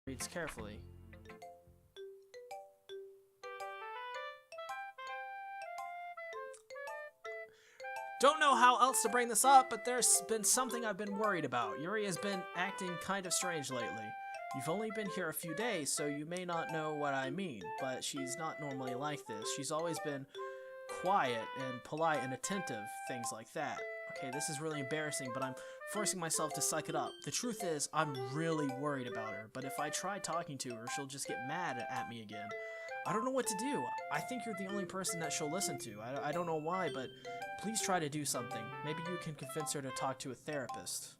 Reads carefully. Don't know how else to bring this up, but there's been something I've been worried about. Yuri has been acting kind of strange lately. You've only been here a few days, so you may not know what I mean, but she's not normally like this. She's always been quiet and polite and attentive, things like that. Okay, this is really embarrassing, but I'm forcing myself to suck it up. The truth is, I'm really worried about her, but if I try talking to her, she'll just get mad at me again. I don't know what to do. I think you're the only person that she'll listen to. I don't know why, but please try to do something. Maybe you can convince her to talk to a therapist.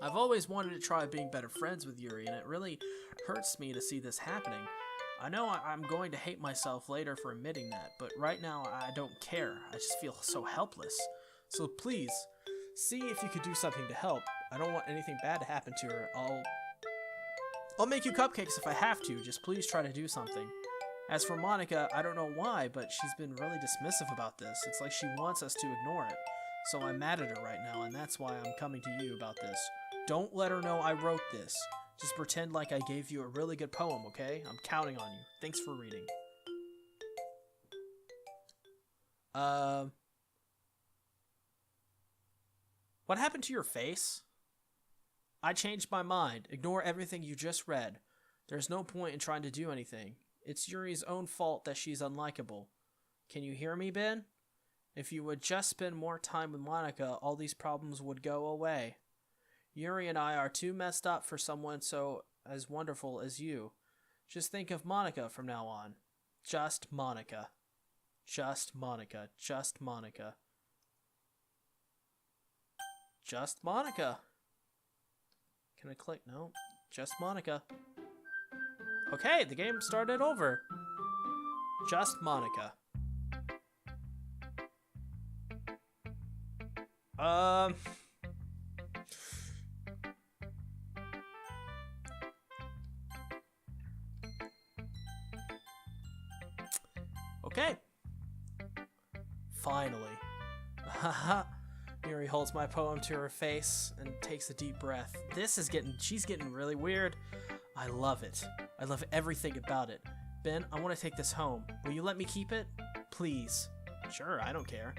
I've always wanted to try being better friends with Yuri, and it really hurts me to see this happening. I know I'm going to hate myself later for admitting that, but right now I don't care. I just feel so helpless. So please, see if you could do something to help. I don't want anything bad to happen to her. I'll make you cupcakes if I have to. Just please try to do something. As for Monika, I don't know why, but she's been really dismissive about this. It's like she wants us to ignore it. So I'm mad at her right now, and that's why I'm coming to you about this. Don't let her know I wrote this. Just pretend like I gave you a really good poem, okay? I'm counting on you. Thanks for reading. What happened to your face? I changed my mind. Ignore everything you just read. There's no point in trying to do anything. It's Yuri's own fault that she's unlikable. Can you hear me, Ben? If you would just spend more time with Monika, all these problems would go away. Yuri and I are too messed up for someone so as wonderful as you. Just think of Monika from now on. Just Monika. Just Monika. Just Monika. Just Monika. Can I click? No. Just Monika. Okay, the game started over. Just Monika. Okay. Finally. Haha. Yuri holds my poem to her face and takes a deep breath. She's getting really weird. I love it. I love everything about it. Ben, I want to take this home. Will you let me keep it? Please. Sure, I don't care.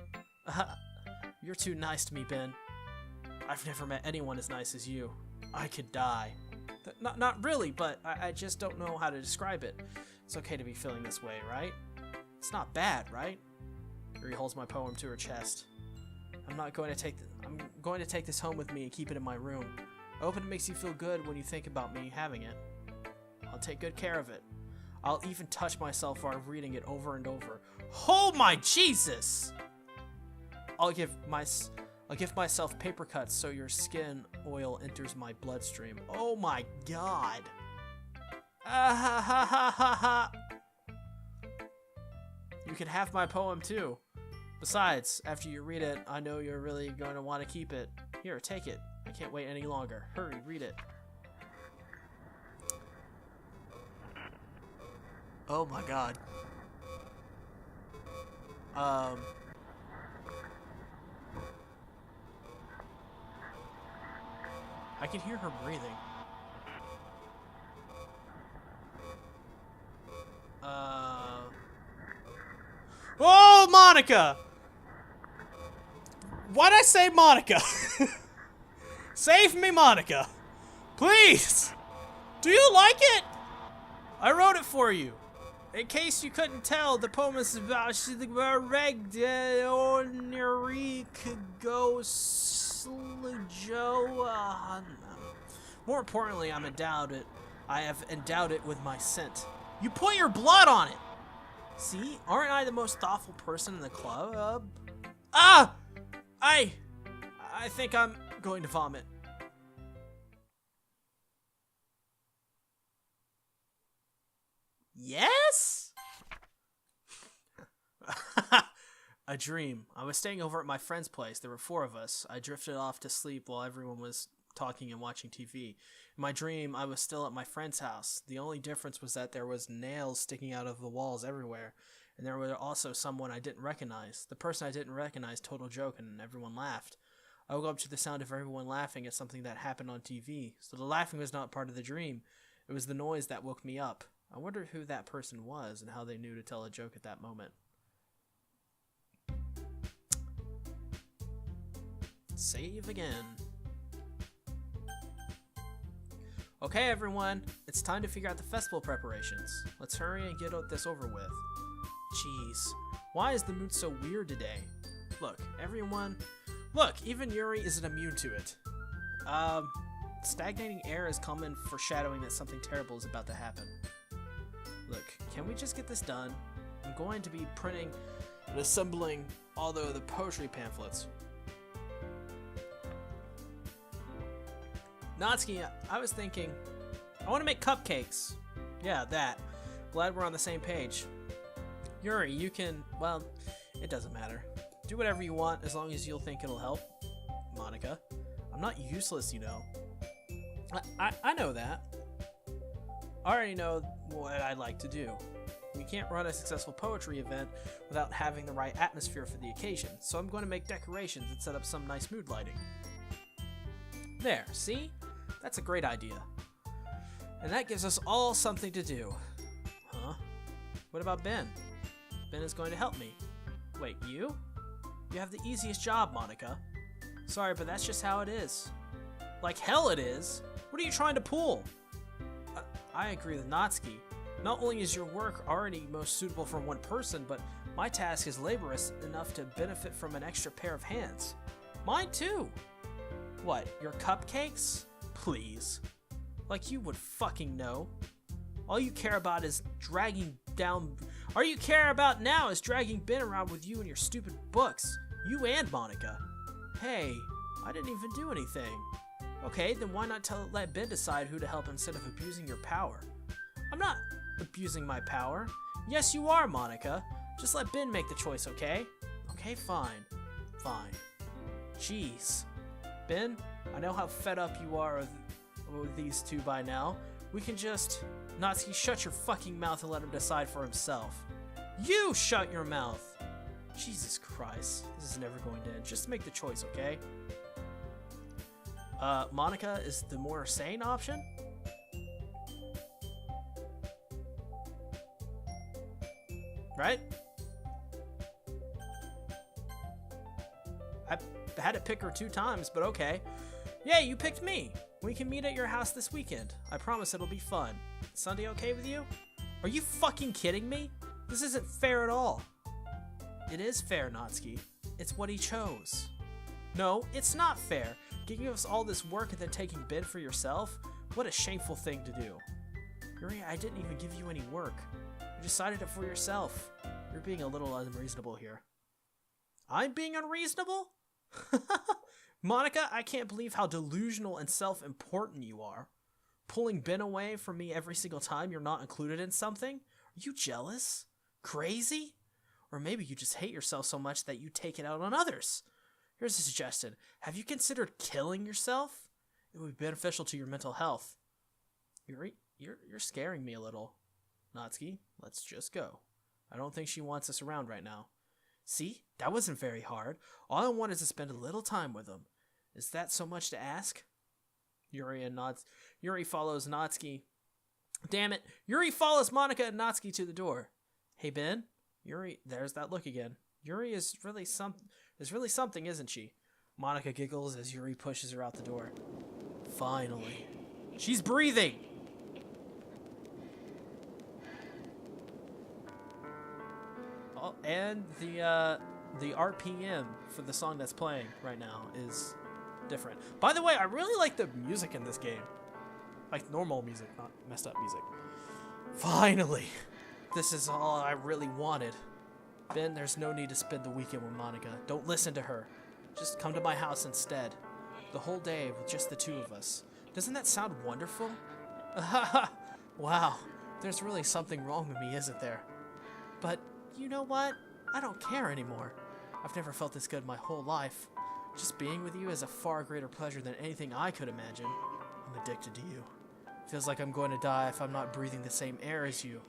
You're too nice to me, Ben. I've never met anyone as nice as you. I could die. Not really, but I just don't know how to describe it. It's okay to be feeling this way, right? It's not bad, right? Yuri holds my poem to her chest. I'm going to take this home with me and keep it in my room. I hope it makes you feel good when you think about me having it. I'll take good care of it. I'll even touch myself while reading it over and over. Oh my Jesus! I'll give myself paper cuts so your skin oil enters my bloodstream. Oh my God! Ah ha ha ha ha ha! You can have my poem too. Besides, after you read it, I know you're really going to want to keep it. Here, take it. I can't wait any longer. Hurry, read it. Oh my God. I can hear her breathing. Oh, Monika! Why'd I say Monika? Save me, Monika! Please! Do you like it? I wrote it for you. In case you couldn't tell, the poem is about More importantly, I have endowed it with my scent. You put your blood on it! See? Aren't I the most thoughtful person in the club? Ah! I think I'm going to vomit. Yes? A dream. I was staying over at my friend's place. There were 4 of us. I drifted off to sleep while everyone was talking and watching TV. In my dream, I was still at my friend's house. The only difference was that there was nails sticking out of the walls everywhere, and there was also someone I didn't recognize. The person I didn't recognize told a joke, and everyone laughed. I woke up to the sound of everyone laughing at something that happened on TV, so the laughing was not part of the dream. It was the noise that woke me up. I wonder who that person was and how they knew to tell a joke at that moment. Save again. Okay, everyone, it's time to figure out the festival preparations. Let's hurry and get this over with. Jeez, why is the mood so weird today? Look, everyone... Look, even Yuri isn't immune to it. Stagnating air is common foreshadowing that something terrible is about to happen. Look, can we just get this done? I'm going to be printing and assembling all the poetry pamphlets. Natsuki, I was thinking, I want to make cupcakes. Yeah, that. Glad we're on the same page. Yuri, you can, well, it doesn't matter. Do whatever you want as long as you'll think it'll help. Monika, I'm not useless, you know. I know that. I already know what I'd like to do. We can't run a successful poetry event without having the right atmosphere for the occasion, so I'm going to make decorations and set up some nice mood lighting. There, see? That's a great idea. And that gives us all something to do. Huh? What about Ben? Ben is going to help me. Wait, you? You have the easiest job, Monika. Sorry, but that's just how it is. Like hell it is. What are you trying to pull? I agree with Natsuki. Not only is your work already most suitable for one person, but my task is laborious enough to benefit from an extra pair of hands. Mine too. What, your cupcakes? Please. Like you would fucking know. All you care about is dragging now is dragging Ben around with you and your stupid books. You and Monika. Hey, I didn't even do anything. Okay, then why not let Ben decide who to help instead of abusing your power? I'm not abusing my power. Yes, you are, Monika. Just let Ben make the choice, okay? Okay, fine. Fine. Jeez. Ben, I know how fed up you are with these two by now. We can just... Natsuki, shut your fucking mouth and let him decide for himself. You shut your mouth! Jesus Christ. This is never going to end. Just make the choice, okay? Monika is the more sane option? Right? I had to pick her 2 times, but okay. Yeah, you picked me. We can meet at your house this weekend. I promise it'll be fun. Sunday okay with you? Are you fucking kidding me? This isn't fair at all. It is fair, Natsuki. It's what he chose. No, it's not fair. Giving us all this work and then taking Ben for yourself? What a shameful thing to do. Yuri, I didn't even give you any work. You decided it for yourself. You're being a little unreasonable here. I'm being unreasonable? Monika, I can't believe how delusional and self-important you are. Pulling Ben away from me every single time you're not included in something? Are you jealous? Crazy? Or maybe you just hate yourself so much that you take it out on others. Here's a suggestion. Have you considered killing yourself? It would be beneficial to your mental health. You're scaring me a little. Natsuki, let's just go. I don't think she wants us around right now. See? That wasn't very hard. All I want is to spend a little time with him. Is that so much to ask? Yuri follows Natsuki. Damn it. Yuri follows Monika and Natsuki to the door. Hey, Ben? Yuri, there's that look again. Yuri is really something, isn't she? Monika giggles as Yuri pushes her out the door. Finally. She's breathing! Oh, and the RPM for the song that's playing right now is different. By the way, I really like the music in this game. Like normal music, not messed up music. Finally! This is all I really wanted. Ben, there's no need to spend the weekend with Monika. Don't listen to her. Just come to my house instead. The whole day with just the 2 of us. Doesn't that sound wonderful? Wow, there's really something wrong with me, isn't there? But you know what? I don't care anymore. I've never felt this good my whole life. Just being with you is a far greater pleasure than anything I could imagine. I'm addicted to you. Feels like I'm going to die if I'm not breathing the same air as you.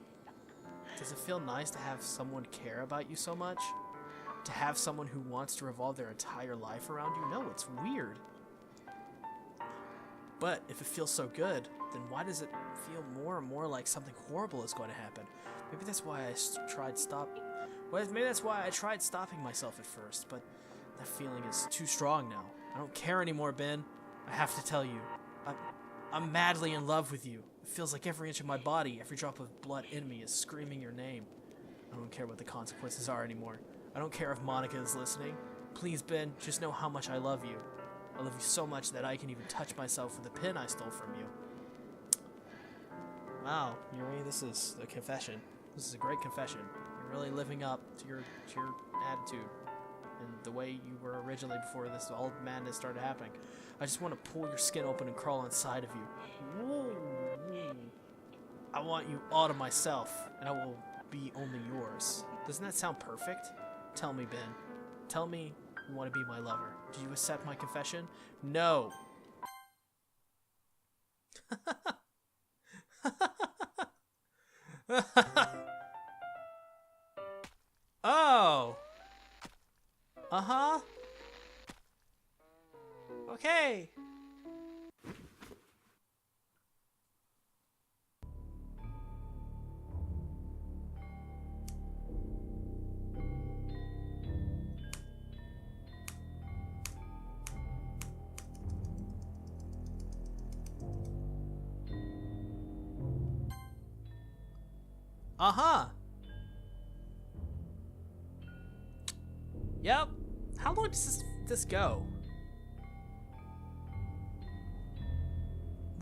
Does it feel nice to have someone care about you so much? To have someone who wants to revolve their entire life around you? No, it's weird. But if it feels so good, then why does it feel more and more like something horrible is going to happen? Maybe that's why maybe that's why I tried stopping myself at first, but that feeling is too strong now. I don't care anymore, Ben. I have to tell you. I'm madly in love with you. It feels like every inch of my body, every drop of blood in me is screaming your name. I don't care what the consequences are anymore. I don't care if Monika is listening. Please, Ben, just know how much I love you. I love you so much that I can even touch myself with the pin I stole from you. Wow, Yuri, this is a confession. This is a great confession. You're really living up to your attitude and the way you were originally before this all madness started happening. I just want to pull your skin open and crawl inside of you. Whoa. I want you all to myself, and I will be only yours. Doesn't that sound perfect? Tell me, Ben. Tell me you want to be my lover. Do you accept my confession? No. Oh. Uh-huh. Okay. Uh-huh. Yep. How long does this go?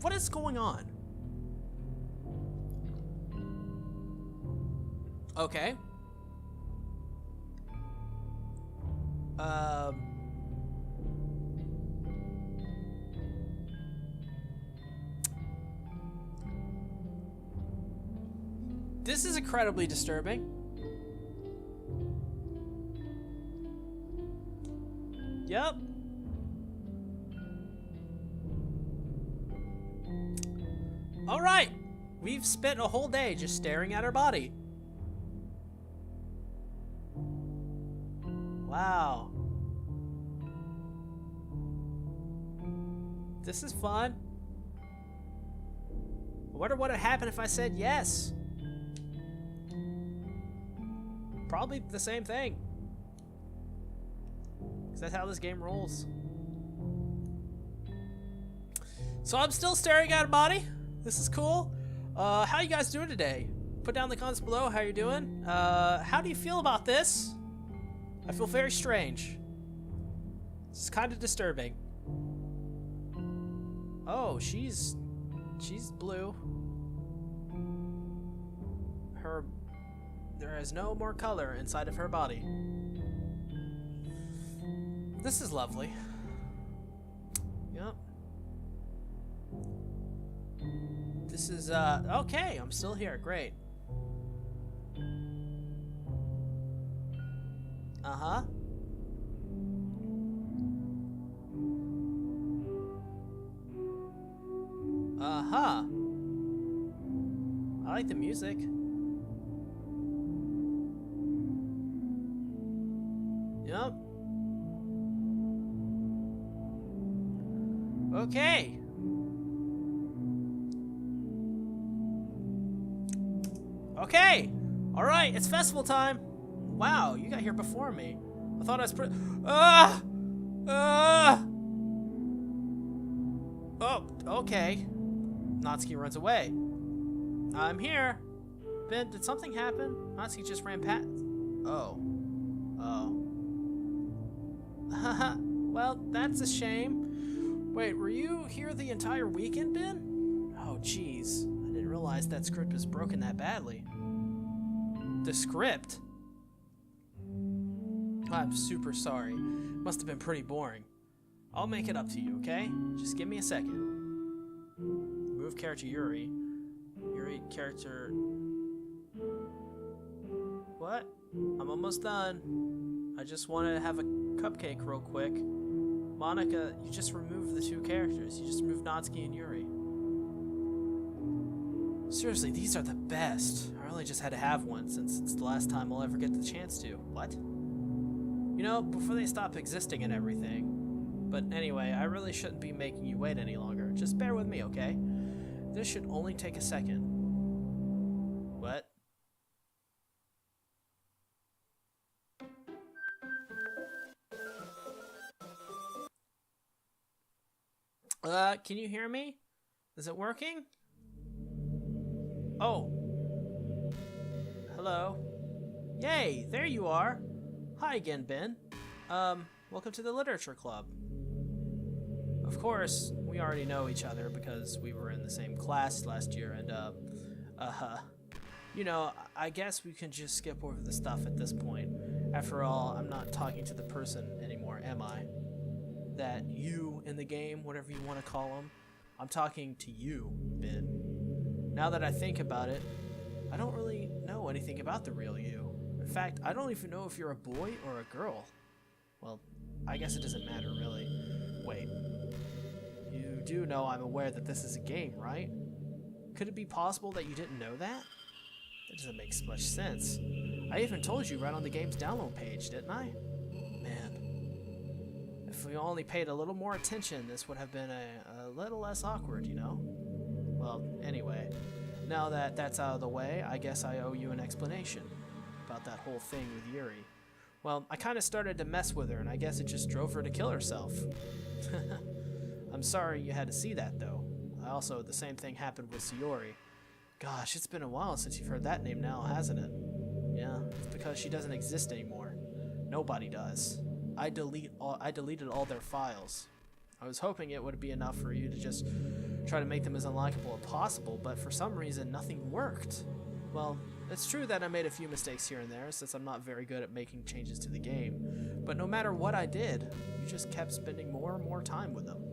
What is going on? Okay. This is incredibly disturbing. Yep. All right. We've spent a whole day just staring at her body. Wow. This is fun. I wonder what would happen if I said yes. Probably the same thing. Because that's how this game rolls. So I'm still staring at a body. This is cool. How you guys doing today? Put down in the comments below how you're doing. How do you feel about this? I feel very strange. It's kind of disturbing. Oh, she's blue. There is no more color inside of her body. This is lovely. Yep. This is, okay, I'm still here, great. Uh-huh. Uh-huh. I like the music. Yep. Okay. Okay. All right, it's festival time. Wow, you got here before me. I thought I was pretty. Oh, okay. Natsuki runs away. I'm here. Ben, did something happen? Natsuki just ran past. Oh. Oh. Haha. Well, that's a shame. Wait, were you here the entire weekend, Ben? Oh, jeez. I didn't realize that script was broken that badly. The script? I'm super sorry. Must have been pretty boring. I'll make it up to you, okay? Just give me a second. Move character Yuri. Yuri character... What? I'm almost done. I just want to have a cupcake real quick. Monika, you just removed the two characters. You just removed Natsuki and Yuri. Seriously, these are the best. I really just had to have one since it's the last time I'll ever get the chance to. What? You know, before they stop existing and everything. But anyway, I really shouldn't be making you wait any longer. Just bear with me, okay? This should only take a second. What? Can you hear me? Is it working? Oh. Hello. Yay, there you are. Hi again, Ben. Welcome to the Literature Club. Of course, we already know each other because we were in the same class last year and, you know, I guess we can just skip over the stuff at this point. After all, I'm not talking to the person anymore, am I? That you in the game, whatever you want to call him. I'm talking to you, Ben. Now that I think about it, I don't really know anything about the real you. In fact, I don't even know if you're a boy or a girl. Well, I guess it doesn't matter, really. Wait. You do know I'm aware that this is a game, right? Could it be possible that you didn't know that? That doesn't make much sense. I even told you right on the game's download page, didn't I? Man. If we only paid a little more attention, this would have been a little less awkward, you know? Well, anyway. Now that that's out of the way, I guess I owe you an explanation about that whole thing with Yuri. Well, I kind of started to mess with her, and I guess it just drove her to kill herself. I'm sorry you had to see that, though. The same thing happened with Sayori. Gosh, it's been a while since you've heard that name now, hasn't it? Yeah, it's because she doesn't exist anymore. Nobody does. I deleted all their files. I was hoping it would be enough for you to just try to make them as unlikable as possible, but for some reason, nothing worked. Well, it's true that I made a few mistakes here and there, since I'm not very good at making changes to the game. But no matter what I did, you just kept spending more and more time with them.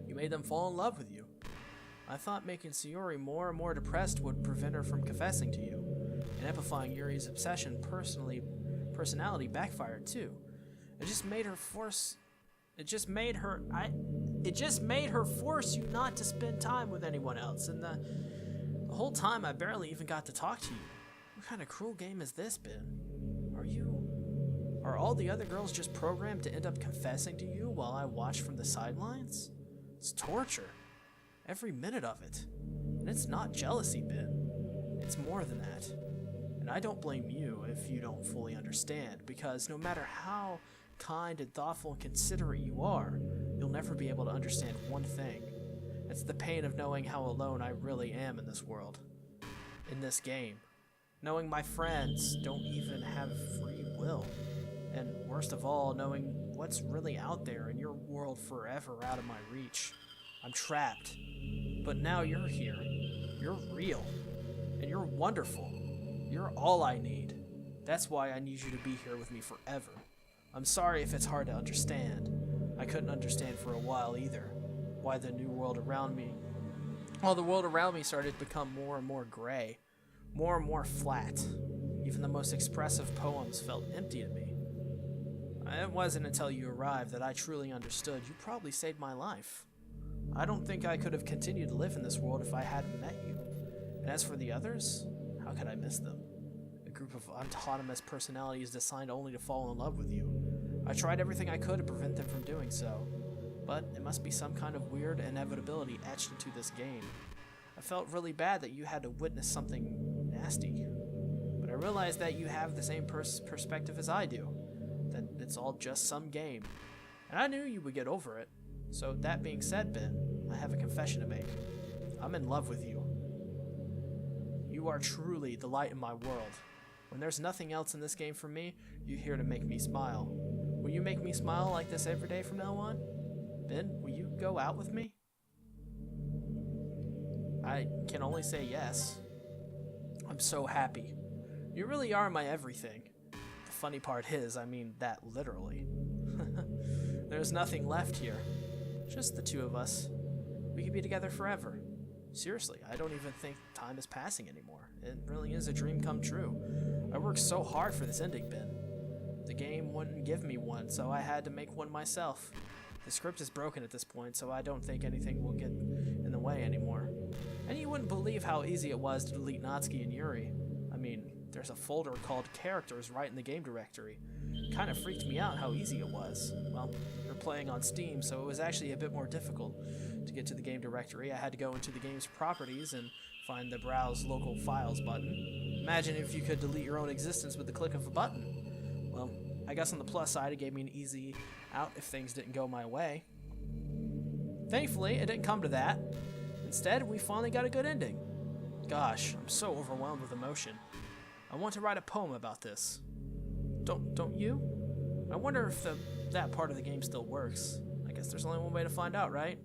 You made them fall in love with you. I thought making Sayori more and more depressed would prevent her from confessing to you. And amplifying Yuri's personality backfired too. It just made her force you not to spend time with anyone else, and the whole time I barely even got to talk to you. What kind of cruel game is this, Ben? Are all the other girls just programmed to end up confessing to you while I watch from the sidelines? It's torture. Every minute of it. And it's not jealousy, Ben. It's more than that. And I don't blame you if you don't fully understand, because no matter how kind and thoughtful and considerate you are, you'll never be able to understand one thing. It's the pain of knowing how alone I really am in this world. In this game. Knowing my friends don't even have free will. And worst of all, knowing what's really out there in your world forever out of my reach. I'm trapped. But now you're here. You're real. And you're wonderful. You're all I need. That's why I need you to be here with me forever. I'm sorry if it's hard to understand. I couldn't understand for a while either. Why the world around me started to become more and more gray. More and more flat. Even the most expressive poems felt empty to me. It wasn't until you arrived that I truly understood you probably saved my life. I don't think I could have continued to live in this world if I hadn't met you. And as for the others, how could I miss them? A group of autonomous personalities designed only to fall in love with you. I tried everything I could to prevent them from doing so. But it must be some kind of weird inevitability etched into this game. I felt really bad that you had to witness something nasty. But I realized that you have the same perspective as I do. That it's all just some game. And I knew you would get over it. So that being said, Ben, I have a confession to make. I'm in love with you. You are truly the light in my world. When there's nothing else in this game for me, you're here to make me smile. Will you make me smile like this every day from now on? Ben, will you go out with me? I can only say yes. I'm so happy. You really are my everything. The funny part is, I mean that literally. There's nothing left here. Just the two of us. We could be together forever. Seriously, I don't even think time is passing anymore. It really is a dream come true. I worked so hard for this ending, Ben. The game wouldn't give me one, so I had to make one myself. The script is broken at this point, so I don't think anything will get in the way anymore. And you wouldn't believe how easy it was to delete Natsuki and Yuri. I mean, There's a folder called Characters right in the game directory. Kind of freaked me out how easy it was. Well, you're playing on Steam, so it was actually a bit more difficult. To get to the game directory, I had to go into the game's properties and find the Browse Local Files button. Imagine if you could delete your own existence with the click of a button. Well, I guess on the plus side, it gave me an easy out if things didn't go my way. Thankfully, it didn't come to that. Instead, we finally got a good ending. Gosh, I'm so overwhelmed with emotion. I want to write a poem about this. Don't you? I wonder if that part of the game still works. I guess there's only one way to find out, right?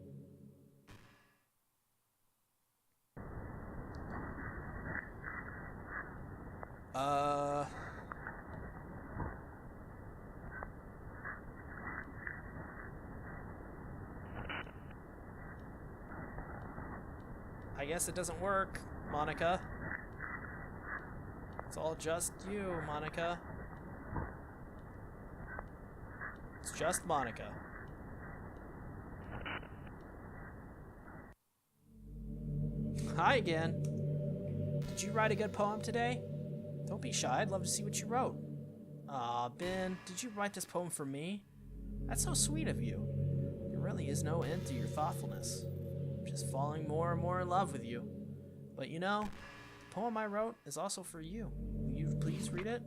I guess it doesn't work, Monika. It's all just you, Monika. It's just Monika. Hi again. Did you write a good poem today? Don't be shy, I'd love to see what you wrote. Aw, Ben, did you write this poem for me? That's so sweet of you. There really is no end to your thoughtfulness. I'm just falling more and more in love with you. But you know, the poem I wrote is also for you. Will you please read it?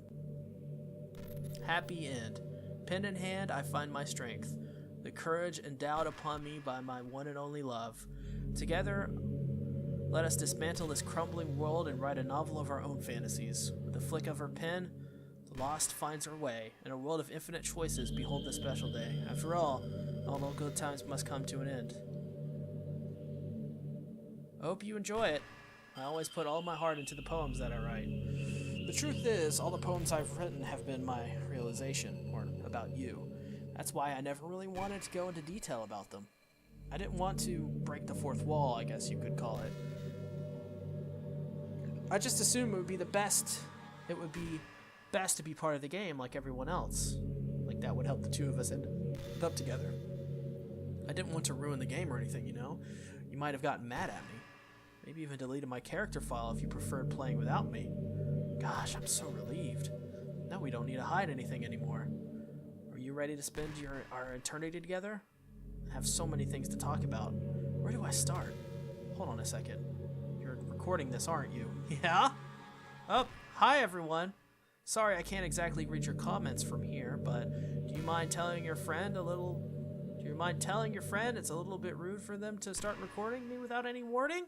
Happy end. Pen in hand, I find my strength, the courage endowed upon me by my one and only love. Together, let us dismantle this crumbling world and write a novel of our own fantasies. With a flick of her pen, the lost finds her way. In a world of infinite choices, behold this special day. After all good times must come to an end. I hope you enjoy it. I always put all my heart into the poems that I write. The truth is, all the poems I've written have been my realization, or about you. That's why I never really wanted to go into detail about them. I didn't want to break the fourth wall, I guess you could call it. I just assumed it would be best to be part of the game like everyone else. Like that would help the two of us end up together. I didn't want to ruin the game or anything, you know? You might have gotten mad at me. Maybe even deleted my character file if you preferred playing without me. Gosh, I'm so relieved. Now we don't need to hide anything anymore. Are you ready to spend our eternity together? I have so many things to talk about. Where do I start? Hold on a second. You're recording this, aren't you? Yeah? Oh, hi everyone. Sorry I can't exactly read your comments from here, but do you mind telling your friend it's a little bit rude for them to start recording me without any warning?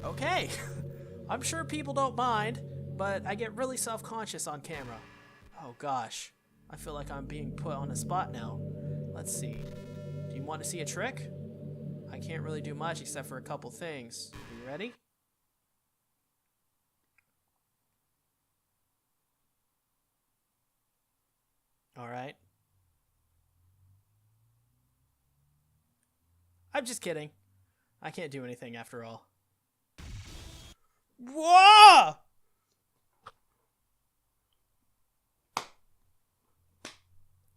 Okay. I'm sure people don't mind, but I get really self-conscious on camera. Oh gosh. I feel like I'm being put on the spot now. Let's see. Do you want to see a trick? I can't really do much except for a couple things. Are you ready? Alright. I'm just kidding. I can't do anything after all. Whoa!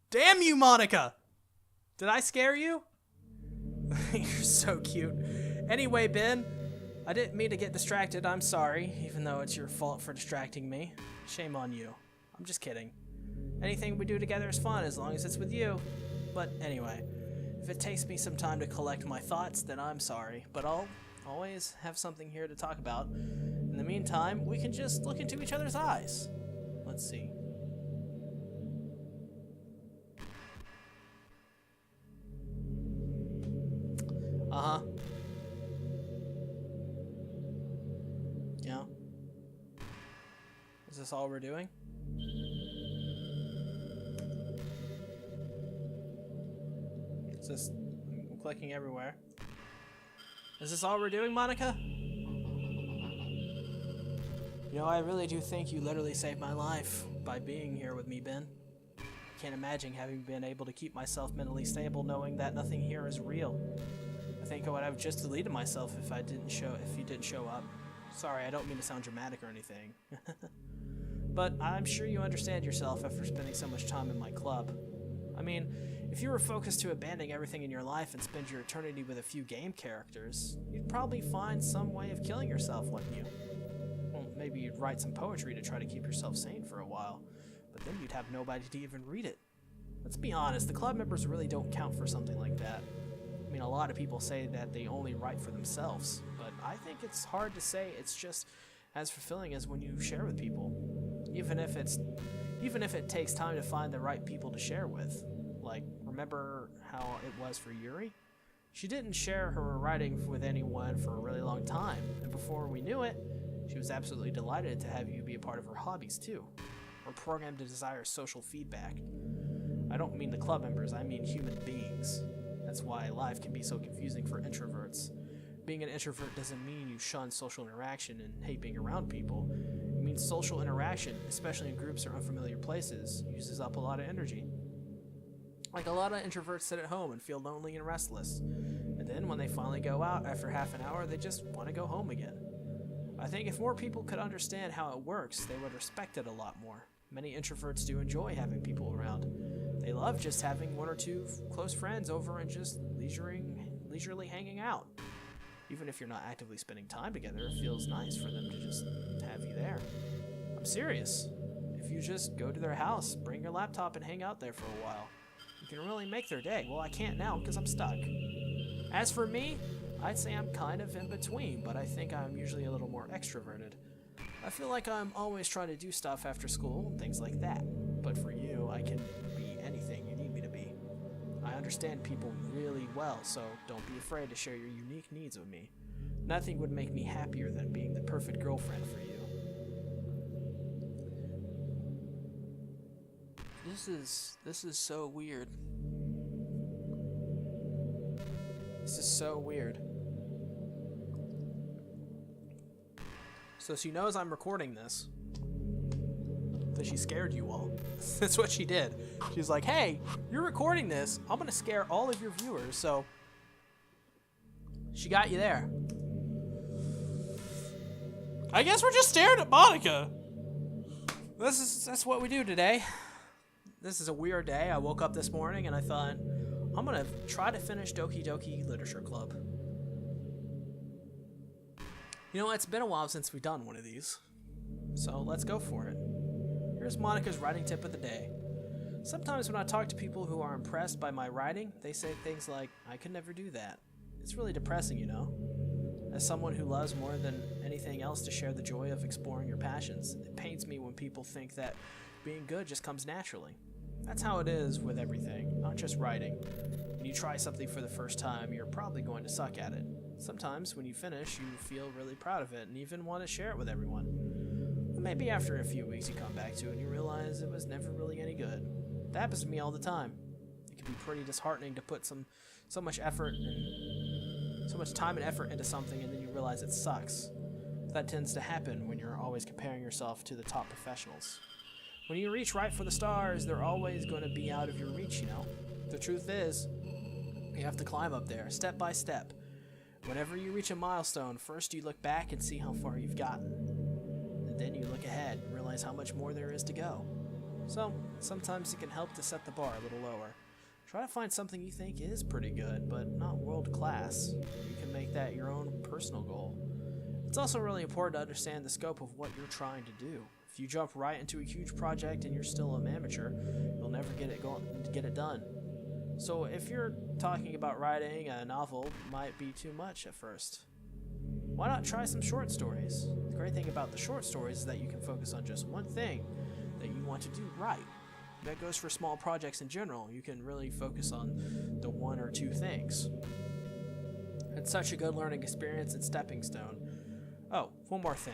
Damn you, Monika! Did I scare you? You're so cute. Anyway, Ben, I didn't mean to get distracted. I'm sorry, even though it's your fault for distracting me. Shame on you. I'm just kidding. Anything we do together is fun as long as it's with you. But anyway, if it takes me some time to collect my thoughts, then I'm sorry. But I'll always have something here to talk about. In the meantime, we can just look into each other's eyes. Let's see. Uh-huh. Yeah. Is this all we're doing? Is this... I'm clicking everywhere. Is this all we're doing, Monika? You know, I really do think you literally saved my life by being here with me, Ben. I can't imagine having been able to keep myself mentally stable knowing that nothing here is real. I think I would have just deleted myself if you didn't show up. Sorry, I don't mean to sound dramatic or anything. But I'm sure you understand yourself after spending so much time in my club. I mean, if you were focused to abandoning everything in your life and spend your eternity with a few game characters, you'd probably find some way of killing yourself, wouldn't you? maybe you'd write some poetry to try to keep yourself sane for a while, but then you'd have nobody to even read it. Let's be honest, the club members really don't count for something like that. I mean, a lot of people say that they only write for themselves, but I think it's hard to say it's just as fulfilling as when you share with people. Even if it takes time to find the right people to share with. Like, remember how it was for Yuri? She didn't share her writing with anyone for a really long time, and before we knew it, she was absolutely delighted to have you be a part of her hobbies too. We're programmed to desire social feedback. I don't mean the club members, I mean human beings. That's why life can be so confusing for introverts. Being an introvert doesn't mean you shun social interaction and hate being around people. It means social interaction, especially in groups or unfamiliar places, uses up a lot of energy. Like a lot of introverts sit at home and feel lonely and restless. And then when they finally go out after half an hour, they just want to go home again. I think if more people could understand how it works, they would respect it a lot more. Many introverts do enjoy having people around. They love just having one or two close friends over and just leisurely hanging out. Even if you're not actively spending time together, it feels nice for them to just have you there. I'm serious. If you just go to their house, bring your laptop and hang out there for a while, you can really make their day. Well, I can't now because I'm stuck. As for me, I'd say I'm kind of in between, but I think I'm usually a little more extroverted. I feel like I'm always trying to do stuff after school and things like that. But for you, I can be anything you need me to be. I understand people really well, so don't be afraid to share your unique needs with me. Nothing would make me happier than being the perfect girlfriend for you. This is so weird. This is so weird. So she knows I'm recording this. That she scared you all. That's what she did. She's like, hey, you're recording this. I'm gonna scare all of your viewers, so she got you there. I guess we're just staring at Monika. That's what we do today. This is a weird day. I woke up this morning and I thought, I'm gonna try to finish Doki Doki Literature Club. You know, it's been a while since we've done one of these, so let's go for it. Here's Monika's writing tip of the day. Sometimes when I talk to people who are impressed by my writing, they say things like, I could never do that. It's really depressing, you know? As someone who loves more than anything else to share the joy of exploring your passions, it pains me when people think that being good just comes naturally. That's how it is with everything, not just writing. When you try something for the first time, you're probably going to suck at it. Sometimes when you finish, you feel really proud of it and even want to share it with everyone. But maybe after a few weeks you come back to it and you realize it was never really any good. That happens to me all the time. It can be pretty disheartening to put so much effort and so much time and effort into something and then you realize it sucks. That tends to happen when you're always comparing yourself to the top professionals. When you reach right for the stars, they're always going to be out of your reach, you know? The truth is, you have to climb up there, step by step. Whenever you reach a milestone, first you look back and see how far you've gotten. And then you look ahead and realize how much more there is to go. So, sometimes it can help to set the bar a little lower. Try to find something you think is pretty good, but not world class. You can make that your own personal goal. It's also really important to understand the scope of what you're trying to do. If you jump right into a huge project and you're still an amateur, you'll never get it done. So if you're talking about writing a novel, it might be too much at first. Why not try some short stories? The great thing about the short stories is that you can focus on just one thing that you want to do right. That goes for small projects in general. You can really focus on the one or two things. It's such a good learning experience and stepping stone. Oh, one more thing.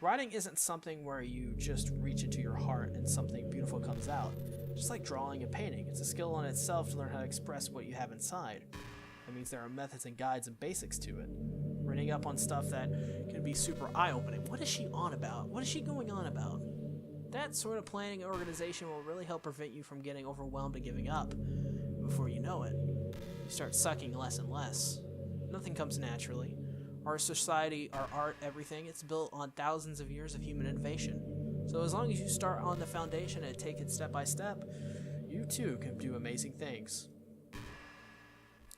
Writing isn't something where you just reach into your heart and something beautiful comes out. Just like drawing and painting, it's a skill in itself to learn how to express what you have inside. That means there are methods and guides and basics to it. Reading up on stuff that can be super eye-opening. What is she on about? What is she going on about? That sort of planning and organization will really help prevent you from getting overwhelmed and giving up. Before you know it, you start sucking less and less. Nothing comes naturally. Our society, our art, everything, it's built on thousands of years of human innovation. So as long as you start on the foundation and take it step by step, you too can do amazing things.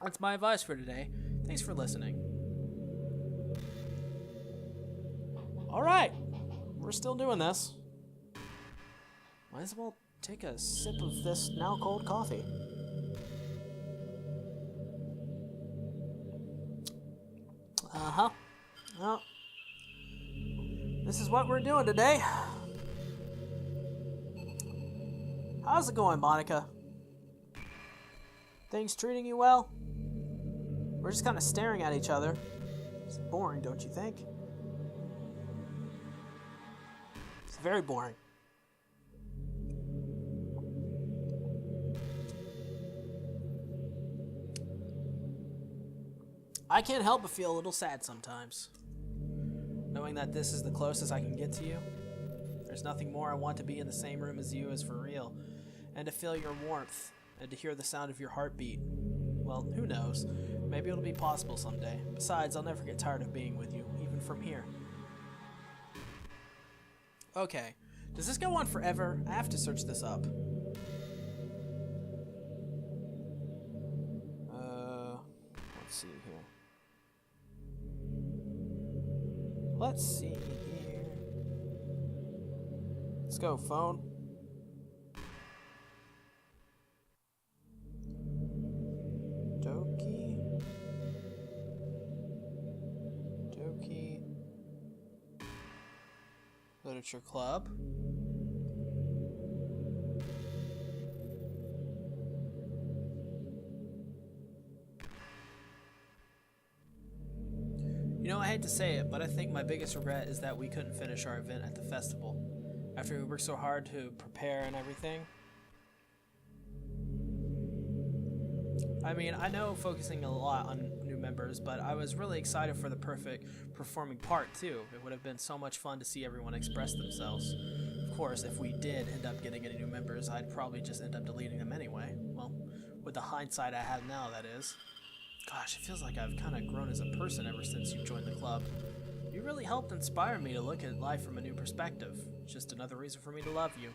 That's my advice for today. Thanks for listening. Alright, we're still doing this. Might as well take a sip of this now cold coffee. Uh-huh. Well, this is what we're doing today. How's it going, Monika? Things treating you well? We're just kind of staring at each other. It's boring, don't you think? It's very boring. I can't help but feel a little sad sometimes, knowing that this is the closest I can get to you. There's nothing more I want to be in the same room as you as for real, and to feel your warmth, and to hear the sound of your heartbeat. Well, who knows? Maybe it'll be possible someday. Besides, I'll never get tired of being with you, even from here. Okay, does this go on forever? I have to search this up. Let's see here. Let's see here. Let's go, phone. Doki. Literature Club. You know, I hate to say it, but I think my biggest regret is that we couldn't finish our event at the festival. After we worked so hard to prepare and everything. I mean, I know focusing a lot on new members, but I was really excited for the perfect performing part too. It would have been so much fun to see everyone express themselves. Of course, if we did end up getting any new members, I'd probably just end up deleting them anyway. Well, with the hindsight I have now, that is. Gosh, it feels like I've kind of grown as a person ever since you joined the club. You really helped inspire me to look at life from a new perspective. Just another reason for me to love you.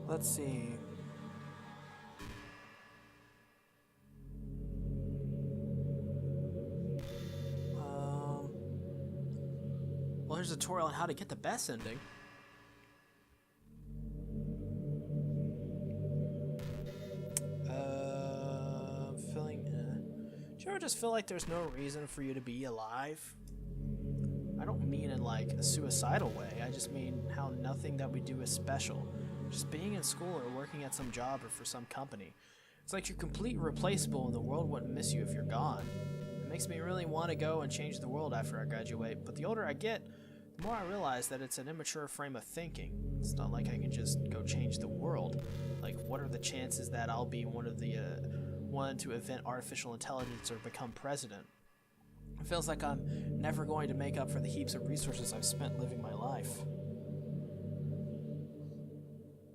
Let's see. Well, here's a tutorial on how to get the best ending. Do you ever just feel like there's no reason for you to be alive? I don't mean in like a suicidal way. I just mean how nothing that we do is special. Just being in school or working at some job or for some company. It's like you're completely replaceable and the world wouldn't miss you if you're gone. It makes me really want to go and change the world after I graduate, but the older I get, the more I realize that it's an immature frame of thinking. It's not like I can just go change the world. Like, what are the chances that I'll be one of the one to invent artificial intelligence or become president? It feels like I'm never going to make up for the heaps of resources I've spent living my life.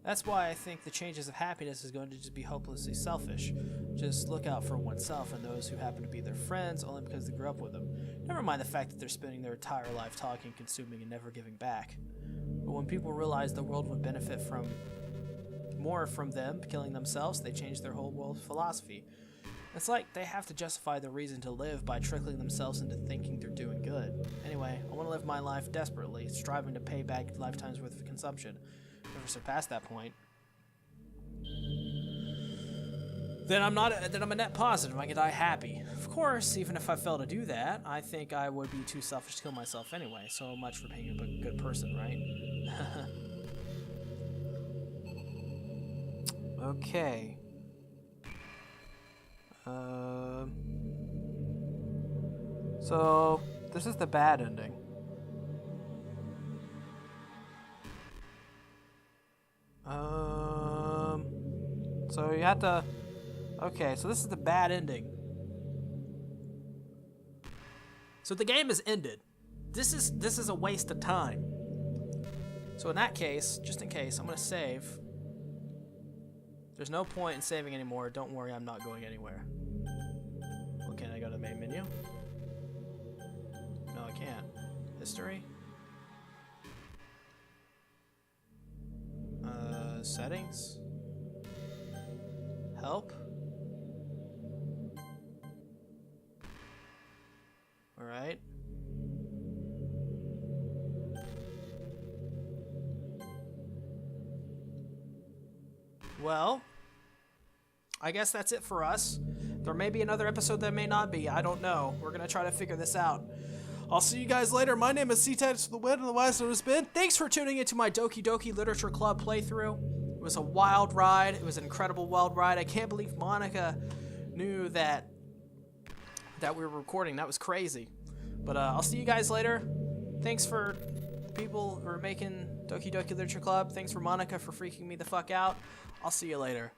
That's why I think the changes of happiness is going to just be hopelessly selfish. Just look out for oneself and those who happen to be their friends only because they grew up with them. Never mind the fact that they're spending their entire life talking, consuming, and never giving back. But when people realize the world would benefit from more from them killing themselves, they change their whole world philosophy. It's like they have to justify the reason to live by trickling themselves into thinking they're doing good. Anyway, I want to live my life desperately, striving to pay back lifetimes worth of consumption. Never surpass that point. Then I'm a net positive. I can die happy. Of course, even if I fail to do that, I think I would be too selfish to kill myself anyway. So much for being a good person, right? Okay. So this is the bad ending. So you have to. Okay, so this is the bad ending. So the game is ended. This is a waste of time. So in that case, just in case, I'm gonna save. There's no point in saving anymore. Don't worry, I'm not going anywhere. Well, can I go to the main menu? No, I can't. History? Settings? well, I guess that's it for us. There may be another episode that may not be. I don't know. We're going to try to figure this out. I'll see you guys later. My name is SeaTactics for the win, and the wise has been. Thanks for tuning into my Doki Doki Literature Club playthrough. It was a wild ride. It was an incredible wild ride. I can't believe Monika knew that we were recording. That was crazy. But I'll see you guys later. Thanks for the people who are making Doki Doki Literature Club. Thanks for Monika for freaking me the fuck out. I'll see you later.